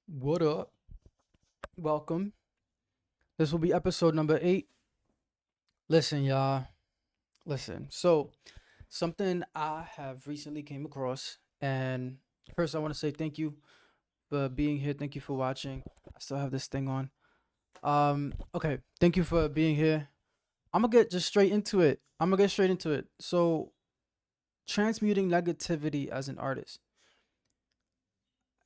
What up? Welcome. This will be episode number 8. Listen, y'all. Listen. So, something I have recently came across, and first I want to say thank you for being here. Thank you for watching. I still have this thing on. Okay. Thank you for being here. I'm gonna get just straight into it. So, transmuting negativity as an artist.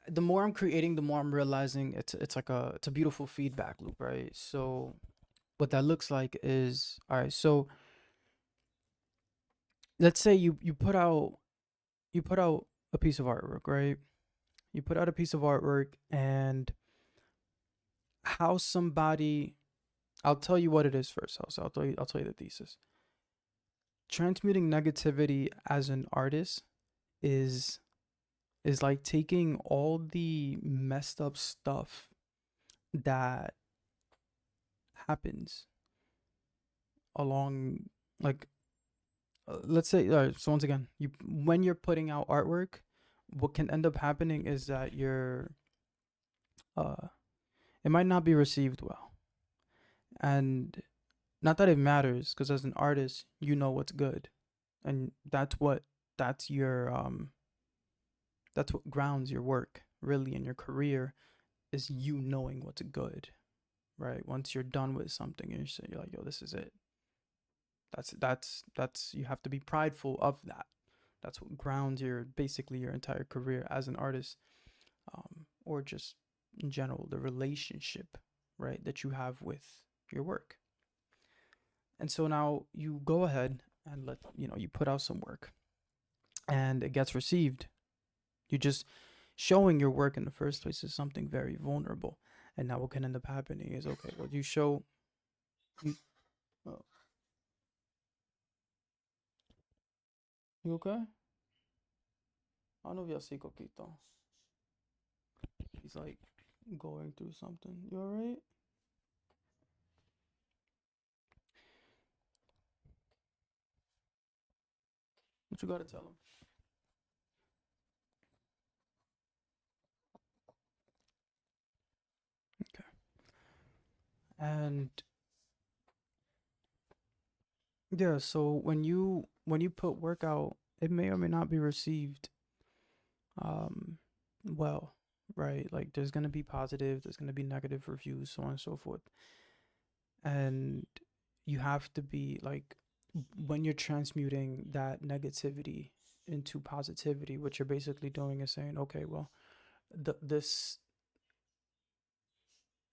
The more I'm creating, the more I'm realizing it's like it's a beautiful feedback loop, right? So, what that looks like is, all right, so let's say you put out a piece of artwork, right? You put out a piece of artwork, and how somebody, I'll tell you what it is first. I'll tell you the thesis. Transmuting negativity as an artist is is like taking all the messed up stuff that happens along, like, let's say, so once again, you when you're putting out artwork, what can end up happening is that uh it might not be received well. And not that it matters, because as an artist, you know what's good. And that's your that's what grounds your work really in your career, is you knowing what's good, right? Once you're done with something and you're like, yo, this is it. That's you have to be prideful of that. That's what grounds your basically your entire career as an artist, or just in general the relationship, right, that you have with your work. And so now you go ahead and you put out some work, and it gets received. You just showing your work in the first place is something very vulnerable. And now what can end up happening is, okay, well, you show you, oh, you okay? I don't know if you'll see Coquito. He's like going through something. You alright? What you gotta tell him? Okay. And yeah, so when you put work out, it may or may not be received um well, right? Like, there's gonna be positive, there's gonna be negative reviews, so on and so forth. And you have to be like, when you're transmuting that negativity into positivity, what you're basically doing is saying, okay, well, this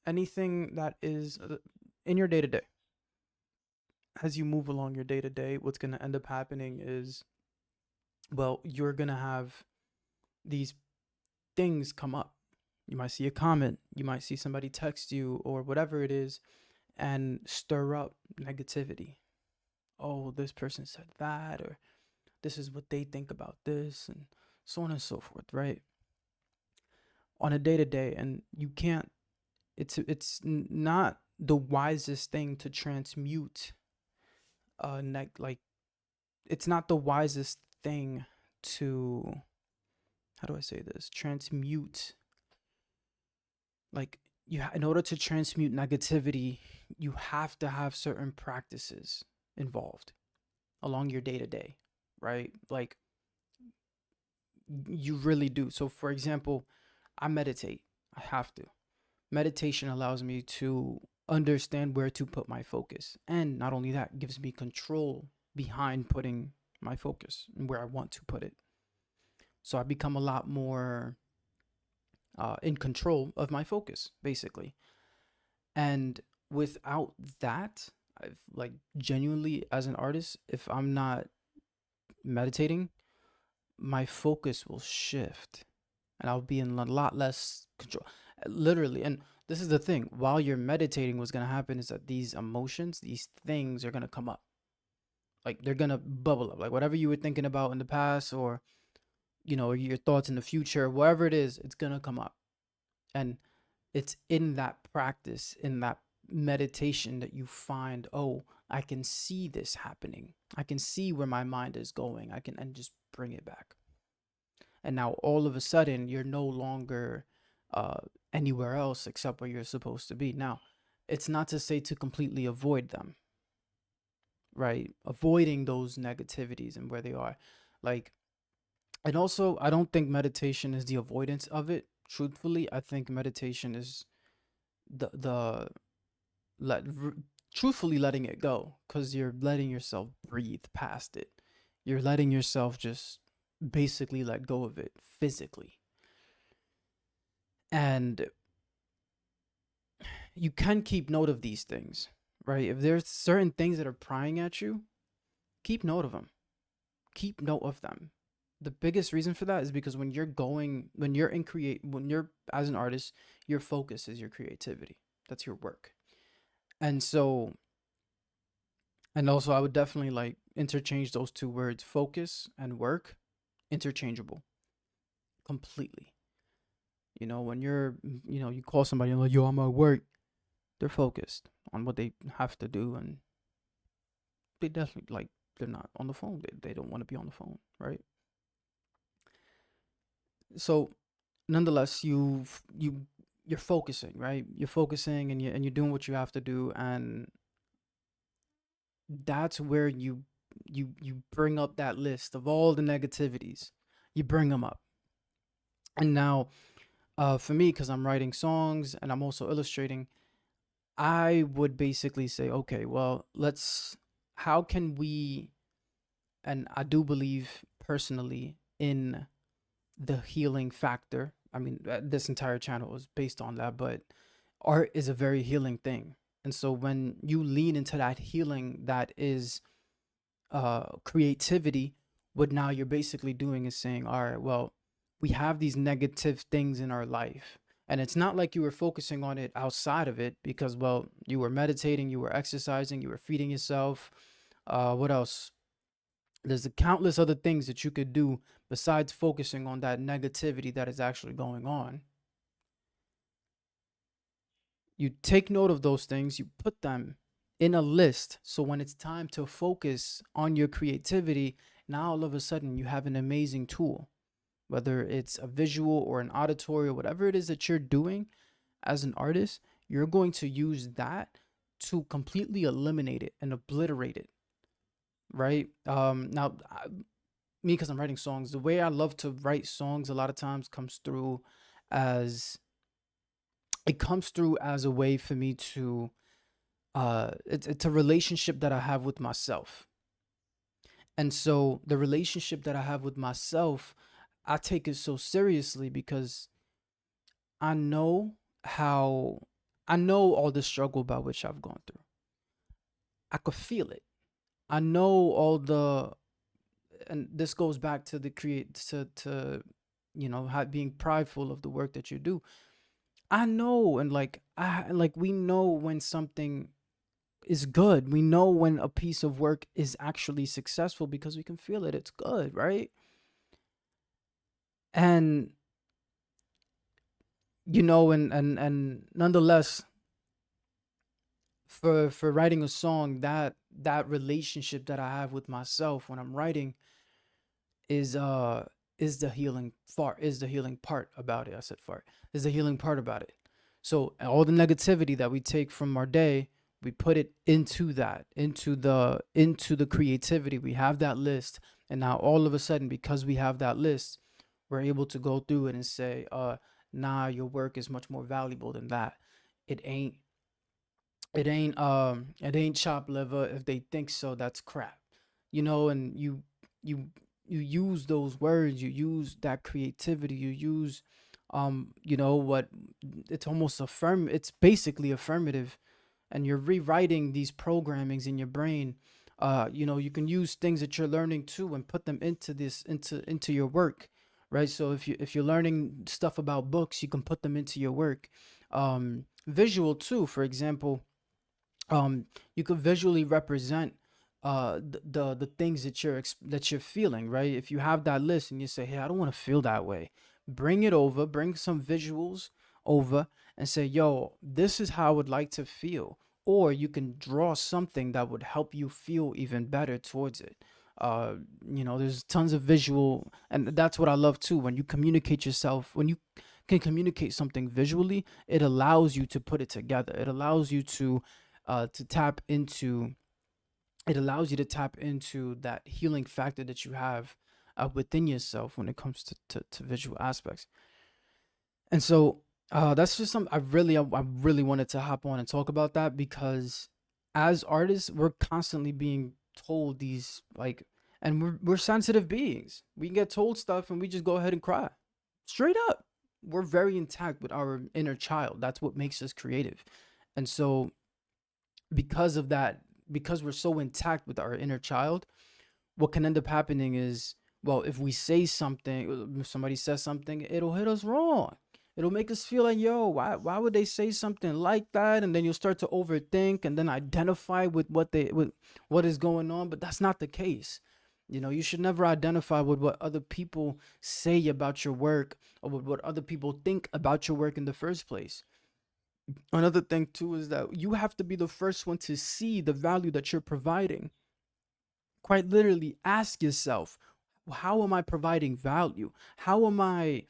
anything that is in your day to day, as you move along your day to day, what's going to end up happening is, well, you're going to have these things come up. You might see a comment, you might see somebody text you, or whatever it is, and stir up negativity. Oh, this person said that, or this is what they think about this, and so on and so forth, right? On a day to day, and you can't. It's not the wisest thing to transmute. Like, it's not the wisest thing to, how do I say this? Transmute, like, in order to transmute negativity, you have to have certain practices involved along your day to day, right? Like, you really do. So, for example, I meditate. I have to. Meditation allows me to understand where to put my focus. And not only that, gives me control behind putting my focus and where I want to put it. So I become a lot more in control of my focus, basically. And without that, I've, like, genuinely, as an artist, if I'm not meditating, my focus will shift and I'll be in a lot less control. Literally. And this is the thing, while you're meditating, what's going to happen is that these emotions, these things are going to come up. Like, they're going to bubble up. Like, whatever you were thinking about in the past, or, your thoughts in the future, whatever it is, it's going to come up. And it's in that practice, in that meditation, that you find, oh, I can see this happening. I can see where my mind is going. And just bring it back. And now all of a sudden, you're no longer uh, anywhere else except where you're supposed to be. Now, it's not to say to completely avoid them, right? Avoiding those negativities and where they are. Like, and also, I don't think meditation is the avoidance of it. Truthfully, I think meditation is the let r- truthfully letting it go, because you're letting yourself breathe past it. You're letting yourself just basically let go of it physically. And you can keep note of these things, right? If there's certain things that are prying at you, keep note of them. Keep note of them. The biggest reason for that is because when you're as an artist, your focus is your creativity. That's your work. And so, and also I would definitely like interchange those two words, focus and work, interchangeable completely. When you call somebody and like, yo, I'm at work, they're focused on what they have to do, and they definitely like they're not on the phone. They don't want to be on the phone, right? So nonetheless, you're focusing, right? You're focusing, and you're doing what you have to do, and that's where you bring up that list of all the negativities. You bring them up, and now, for me, because I'm writing songs and I'm also illustrating, I would basically say, okay, well, let's. How can we? And I do believe personally in the healing factor. I mean, this entire channel is based on that, but art is a very healing thing. And so when you lean into that healing, that is creativity, what now you're basically doing is saying, all right, well, we have these negative things in our life. And it's not like you were focusing on it outside of it because, well, you were meditating, you were exercising, you were feeding yourself. What else? There's a countless other things that you could do besides focusing on that negativity that is actually going on. You take note of those things, you put them in a list. So when it's time to focus on your creativity, now all of a sudden you have an amazing tool, whether it's a visual or an auditory or whatever it is that you're doing as an artist, you're going to use that to completely eliminate it and obliterate it, right? Now, me, because I'm writing songs, the way I love to write songs a lot of times as comes through as a way for me to it's a relationship that I have with myself. And so the relationship that I have with myself, I take it so seriously because I know how I know all the struggle by which I've gone through. I could feel it. I know all the and this goes back to the create to being prideful of the work that you do. I know, and we know when something is good. We know when a piece of work is actually successful because we can feel it. It's good, right? And and nonetheless, for writing a song, that relationship that I have with myself when I'm writing is uh is the healing part about it. I said fart. Is the healing part about it. So all the negativity that we take from our day, we put it into the creativity. We have that list, and now all of a sudden, because we have that list, we're able to go through it and say, nah, your work is much more valuable than that. It ain't it ain't chopped liver. If they think so, that's crap. And you you use those words, you use that creativity, you use what it's almost it's basically affirmative, and you're rewriting these programmings in your brain. You can use things that you're learning too and put them into your work, right? So if you're learning stuff about books, you can put them into your work. Visual too, for example, um you could visually represent the things that you're feeling, right? If you have that list and you say, hey, I don't want to feel that way, bring some visuals over and say, yo, this is how I would like to feel. Or you can draw something that would help you feel even better towards it. uh there's tons of visual, and that's what I love too, when you communicate yourself, when you can communicate something visually, it allows you to put it together. It allows you to tap into it allows you to tap into that healing factor that you have within yourself when it comes to visual aspects. And so that's just some I really wanted to hop on and talk about that, because as artists we're constantly being told these like, and we're sensitive beings. We get told stuff and we just go ahead and cry. Straight up. We're very intact with our inner child. That's what makes us creative. And so because of that, because we're so intact with our inner child, what can end up happening is, well, if we say something, if somebody says something, it'll hit us wrong. It'll make us feel like, yo, why would they say something like that? And then you'll start to overthink and then identify with what is going on. But that's not the case. You know, you should never identify with what other people say about your work, or with what other people think about your work in the first place. Another thing too is that you have to be the first one to see the value that you're providing. Quite literally ask yourself, how am I providing value? How am I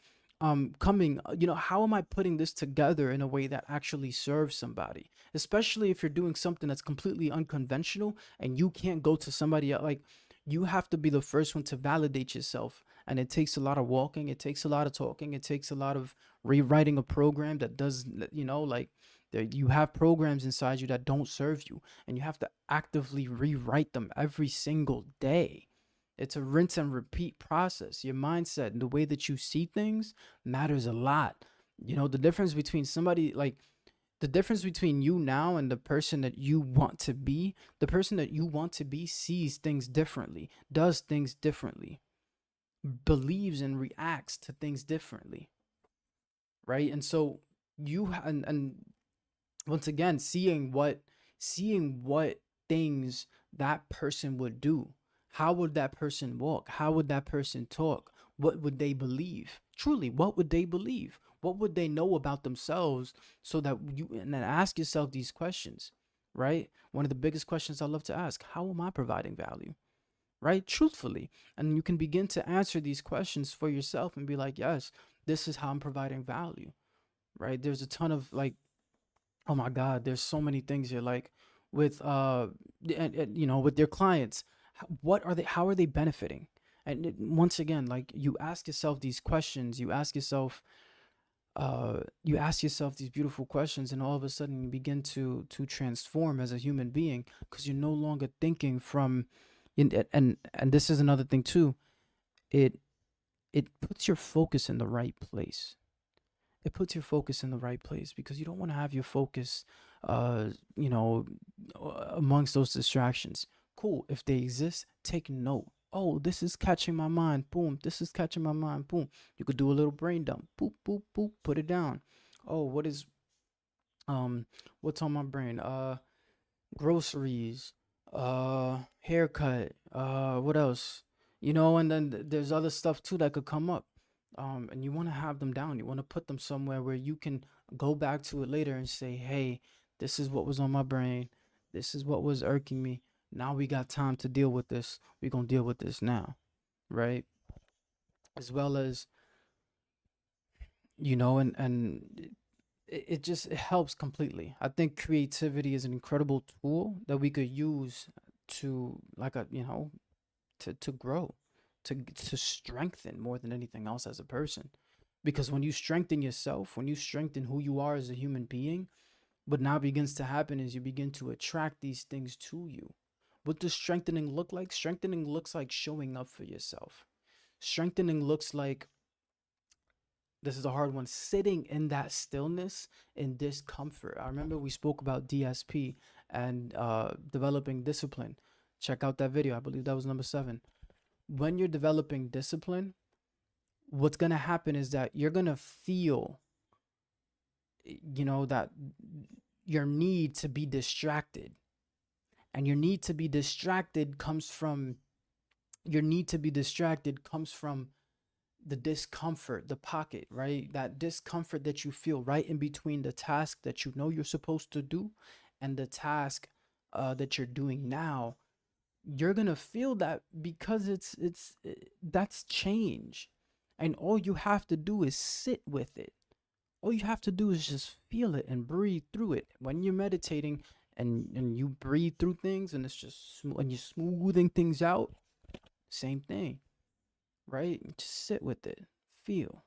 coming, how am I putting this together in a way that actually serves somebody? Especially if you're doing something that's completely unconventional and you can't go to somebody else. Like, you have to be the first one to validate yourself. And it takes a lot of walking, it takes a lot of talking, it takes a lot of rewriting a program that does, like, you have programs inside you that don't serve you, and you have to actively rewrite them every single day. It's a rinse and repeat process. Your mindset and the way that you see things matters a lot. The difference between somebody like the difference between you now and the person that you want to be, the person that you want to be sees things differently, does things differently, believes and reacts to things differently, right? And so and once again, seeing what things that person would do, how would that person walk, how would that person talk, what would they believe, truly, what would they believe, what would they know about themselves, so that you, and then ask yourself these questions, right? One of the biggest questions I love to ask: how am I providing value, right? Truthfully. And you can begin to answer these questions for yourself and be like, yes, this is how I'm providing value, right? There's a ton of like, oh my God, there's so many things here. Like with and, with your clients, what are they? How are they benefiting? And once again, like, you ask yourself these questions, you ask yourself these beautiful questions, and all of a sudden you begin to transform as a human being, because you're no longer thinking from, and this is another thing too. It it puts your focus in the right place. It puts your focus in the right place, because you don't want to have your focus uh you know amongst those distractions. Cool, if they exist, take note. Oh, this is catching my mind, boom, this is catching my mind, boom. You could do a little brain dump, boop boop boop, put it down. Oh, um what's on my brain? Groceries, haircut, what else? And then there's other stuff too that could come up. And you want to have them down. You want to put them somewhere where you can go back to it later and say, hey, this is what was on my brain. This is what was irking me. Now we got time to deal with this. We're going to deal with this now, right? As well as, and it just it helps completely. I think creativity is an incredible tool that we could use to, like, to grow, to strengthen more than anything else as a person. Because when you strengthen yourself, when you strengthen who you are as a human being, what now begins to happen is you begin to attract these things to you. What does strengthening look like? Strengthening looks like showing up for yourself. Strengthening looks like, this is a hard one, sitting in that stillness in discomfort. I remember we spoke about DSP and developing discipline. Check out that video. I believe that was number 7. When you're developing discipline, what's going to happen is that you're going to feel, that your need to be distracted. And your need to be distracted comes from the discomfort, the pocket, right? That discomfort that you feel right in between the task that you know you're supposed to do and the task that you're doing now. You're gonna feel that, because that's change, and all you have to do is sit with it. All you have to do is just feel it and breathe through it. When you're meditating and you breathe through things, and it's just when you're smoothing things out, same thing, right? Just sit with it, feel.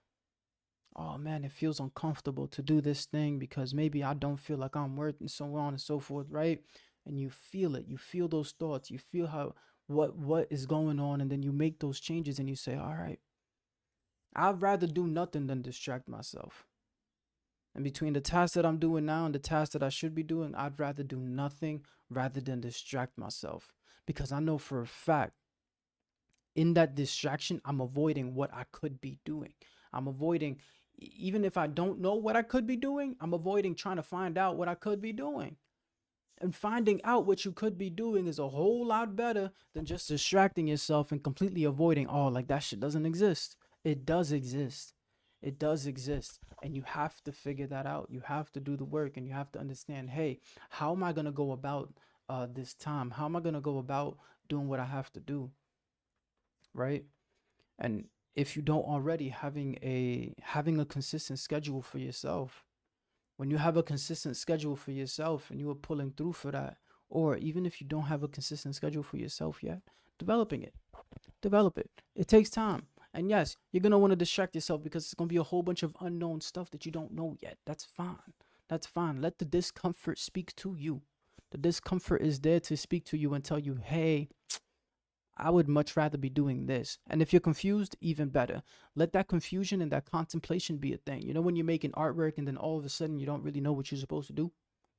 Oh man, it feels uncomfortable to do this thing because maybe I don't feel like I'm worth, and so on and so forth, right? And you feel it. You feel those thoughts. You feel how what is going on, and then you make those changes and you say, "All right, I'd rather do nothing than distract myself." And between the task that I'm doing now and the task that I should be doing, I'd rather do nothing rather than distract myself, because I know for a fact in that distraction, I'm avoiding what I could be doing. I'm avoiding, even if I don't know what I could be doing, I'm avoiding trying to find out what I could be doing. And finding out what you could be doing is a whole lot better than just distracting yourself and completely avoiding, oh, like that shit doesn't exist. It does exist. It does exist. And you have to figure that out. You have to do the work, and you have to understand, hey, how am I going to go about this time? How am I going to go about doing what I have to do? Right. And if you don't already, having a consistent schedule for yourself. When you have a consistent schedule for yourself and you are pulling through for that, or even if you don't have a consistent schedule for yourself yet, developing it, develop it. It takes time. And yes, you're going to want to distract yourself because it's going to be a whole bunch of unknown stuff that you don't know yet. That's fine. That's fine. Let the discomfort speak to you. The discomfort is there to speak to you and tell you, hey, I would much rather be doing this. And if you're confused, even better. Let that confusion and that contemplation be a thing. You know, when you're making artwork and then all of a sudden you don't really know what you're supposed to do?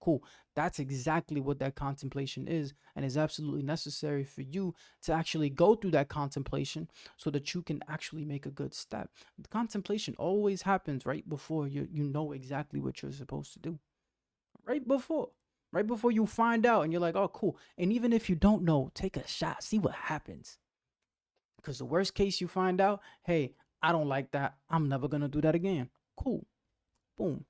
Cool. That's exactly what that contemplation is, and is absolutely necessary for you to actually go through that contemplation so that you can actually make a good step. The contemplation always happens right before you know exactly what you're supposed to do. Right before. Right before you find out and you're like, oh, cool. And even if you don't know, take a shot, see what happens. Because the worst case you find out, hey, I don't like that. I'm never going to do that again. Cool. Boom.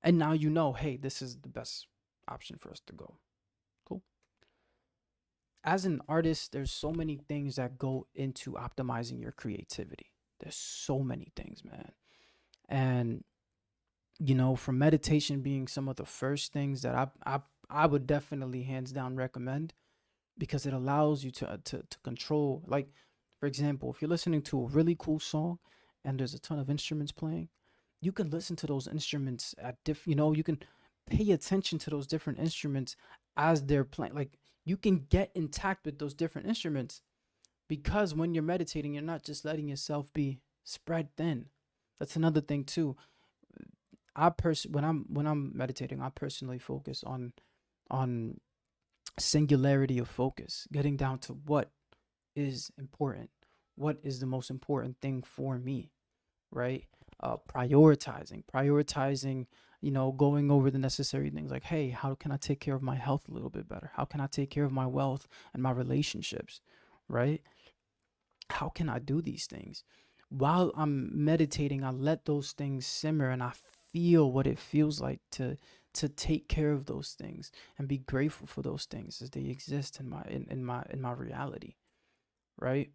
And now you know, hey, this is the best option for us to go. Cool. As an artist, there's so many things that go into optimizing your creativity. There's so many things, man. And from meditation being some of the first things that I would definitely hands down recommend, because it allows you to control. Like, for example, if you're listening to a really cool song and there's a ton of instruments playing, you can listen to those instruments at you can pay attention to those different instruments as they're playing. Like, you can get intact with those different instruments, because when you're meditating, you're not just letting yourself be spread thin. That's another thing too. When I'm meditating, I personally focus on singularity of focus, getting down to what is important, what is the most important thing for me, right? Prioritizing, going over the necessary things, like, hey, how can I take care of my health a little bit better? How can I take care of my wealth and my relationships, right? How can I do these things? While I'm meditating, I let those things simmer and I feel what it feels like to take care of those things and be grateful for those things as they exist in my reality, right?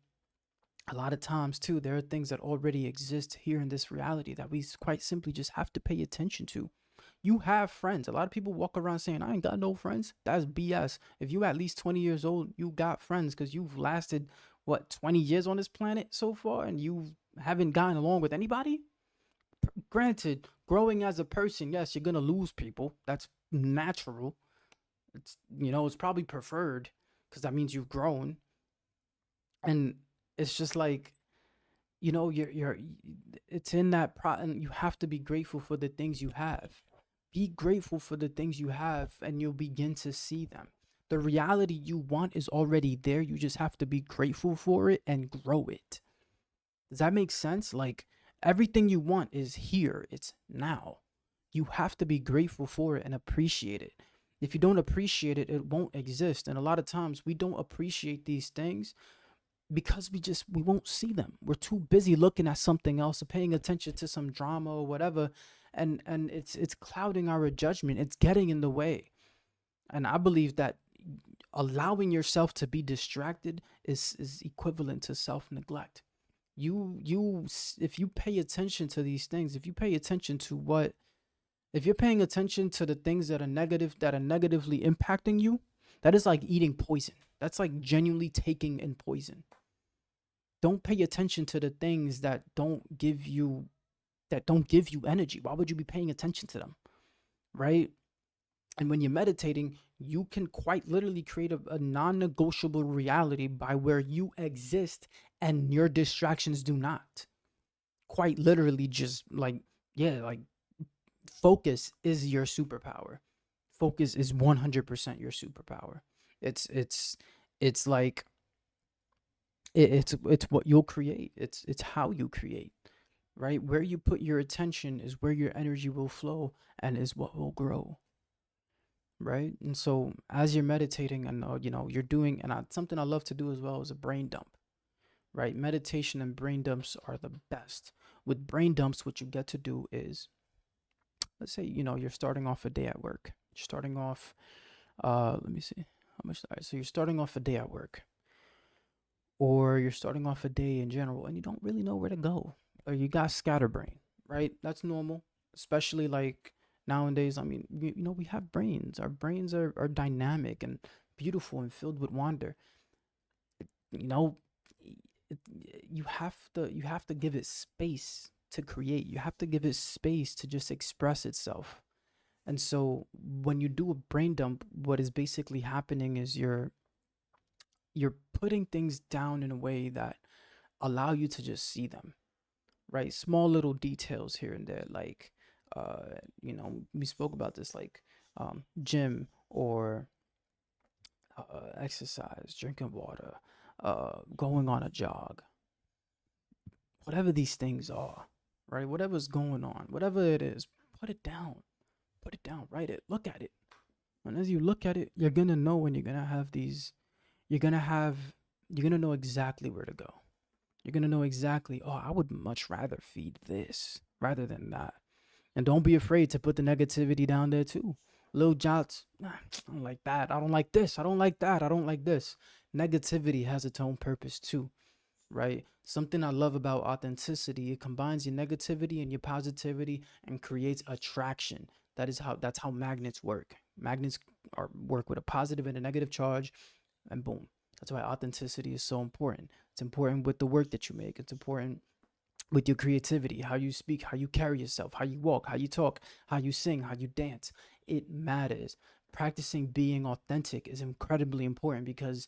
A lot of times too, there are things that already exist here in this reality that we quite simply just have to pay attention to. You have friends. A lot of people walk around saying, I ain't got no friends. That's BS. If you at least 20 years old, you got friends, because you've lasted, what, 20 years on this planet so far, and you haven't gotten along with anybody? Granted, growing as a person, yes, you're going to lose people. That's natural. It's probably preferred, because that means you've grown. And it's just like, you're it's in that and you have to be grateful for the things you have. Be grateful for the things you have, and you'll begin to see them. The reality you want is already there. You just have to be grateful for it and grow it. Does that make sense? Like, everything you want is here. It's now. You have to be grateful for it and appreciate it. If you don't appreciate it, it won't exist. And a lot of times we don't appreciate these things because we won't see them. We're too busy looking at something else or paying attention to some drama or whatever, and it's clouding our judgment. It's getting in the way. And I believe that allowing yourself to be distracted is equivalent to self-neglect. if you pay attention to these things, if you pay attention to what if you're paying attention to the things that are negatively impacting you, that is like eating poison. That's like genuinely taking in poison. Don't pay attention to the things that don't give you energy. Why would you be paying attention to them? Right? And when you're meditating, you can quite literally create a non-negotiable reality by where you exist and your distractions do not. Quite literally just like, yeah, like focus is your superpower. Focus is 100% your superpower. It's it's like it's what you'll create. It's how you create, right? Where you put your attention is where your energy will flow and is what will grow, right? And so as you're meditating and you're doing something I love to do as well is a brain dump, right? Meditation and brain dumps are the best. With brain dumps, what you get to do is, let's say, you're starting off a day at work. You're starting off, let me see, how much, all right, so you're starting off a day at work, or you're starting off a day in general and you don't really know where to go, or you got scatterbrain, right? That's normal, especially like nowadays. I mean, we have brains. Our brains are dynamic and beautiful and filled with wonder. You know, it, you have to give it space to create. You have to give it space to just express itself. And so when you do a brain dump, what is basically happening is you're putting things down in a way that allow you to just see them, right? Small little details here and there, like, we spoke about this, like, gym or exercise, drinking water, going on a jog, whatever these things are, right? Whatever's going on, whatever it is, put it down, write it, look at it. And as you look at it, you're gonna know when you're gonna have these, you're gonna have, you're gonna know exactly where to go. You're gonna know exactly, oh, I would much rather feed this rather than that. And don't be afraid to put the negativity down there too. Little jots, "Nah, I don't like that. I don't like this. I don't like that. I don't like this." Negativity has its own purpose too, right? Something I love about authenticity, it combines your negativity and your positivity and creates attraction. That's how magnets work. Magnets work with a positive and a negative charge, and boom. That's why authenticity is so important. It's important with the work that you make. It's important with your creativity, how you speak, how you carry yourself, how you walk, how you talk, how you sing, how you dance. It matters. Practicing being authentic is incredibly important because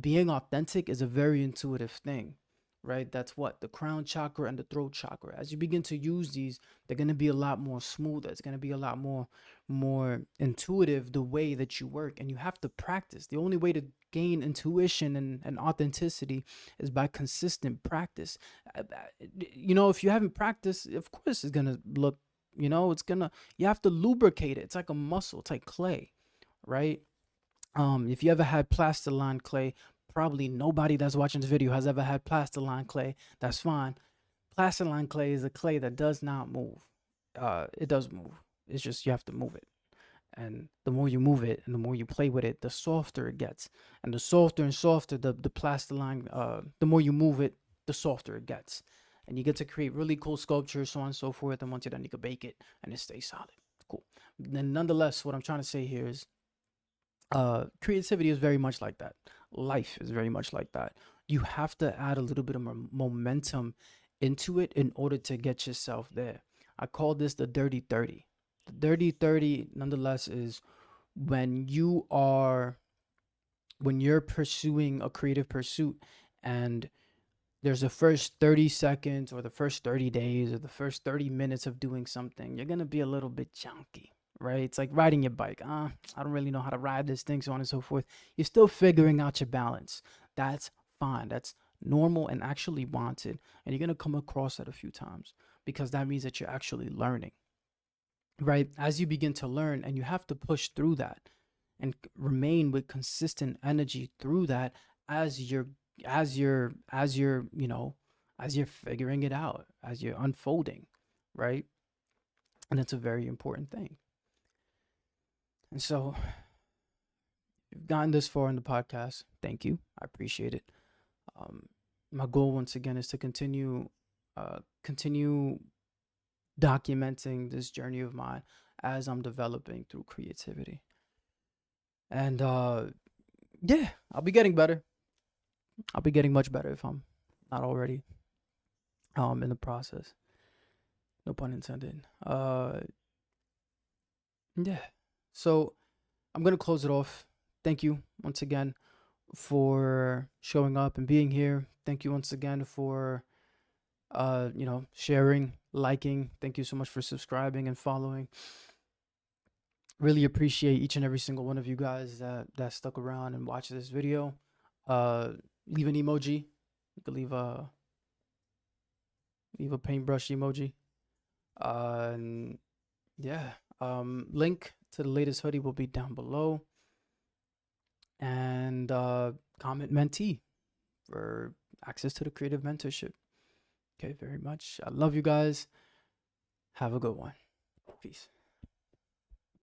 being authentic is a very intuitive thing, right? That's what the crown chakra and the throat chakra. As you begin to use these, they're going to be a lot more smoother. It's going to be a lot more intuitive the way that you work, and you have to practice. The only way to gain intuition and authenticity is by consistent practice. If you haven't practiced, of course it's going to look, it's going to, you have to lubricate it. It's like a muscle, it's like clay, right? If you ever had plastiline clay, probably nobody that's watching this video has ever had plastiline clay. That's fine. Plastiline clay is a clay that does not move. It does move. It's just you have to move it. And the more you move it and the more you play with it, the softer it gets. And the softer and softer the plastiline, the more you move it, the softer it gets. And you get to create really cool sculptures, so on and so forth. And once you're done, you can bake it and it stays solid. Cool. Then nonetheless, what I'm trying to say here is creativity is very much like that. Life is very much like that. You have to add a little bit of momentum into it in order to get yourself there. I call this the dirty 30. The dirty 30 nonetheless is when you're pursuing a creative pursuit, and there's the first 30 seconds or the first 30 days or the first 30 minutes of doing something, you're going to be a little bit junky, right? It's like riding your bike. I don't really know how to ride this thing, so on and so forth. You're still figuring out your balance. That's fine. That's normal and actually wanted. And you're going to come across that a few times because that means that you're actually learning, right? As you begin to learn, and you have to push through that and remain with consistent energy through that as you're as you're figuring it out, as you're unfolding, right? And it's a very important thing. And so if you've gotten this far in the podcast, thank you. I appreciate it. um my goal once again is to continue documenting this journey of mine as I'm developing through creativity. And yeah, I'll be getting better. I'll be getting much better if I'm not already in the process. No pun intended. Yeah. So I'm gonna close it off. Thank you once again for showing up and being here. Thank you once again for sharing, liking. Thank you so much for subscribing and following. Really appreciate each and every single one of you guys that stuck around and watched this video. Leave an emoji. You can leave a paintbrush emoji. And yeah. Link to the latest hoodie will be down below. And comment mentee for access to the creative mentorship. Okay, very much. I love you guys. Have a good one. Peace.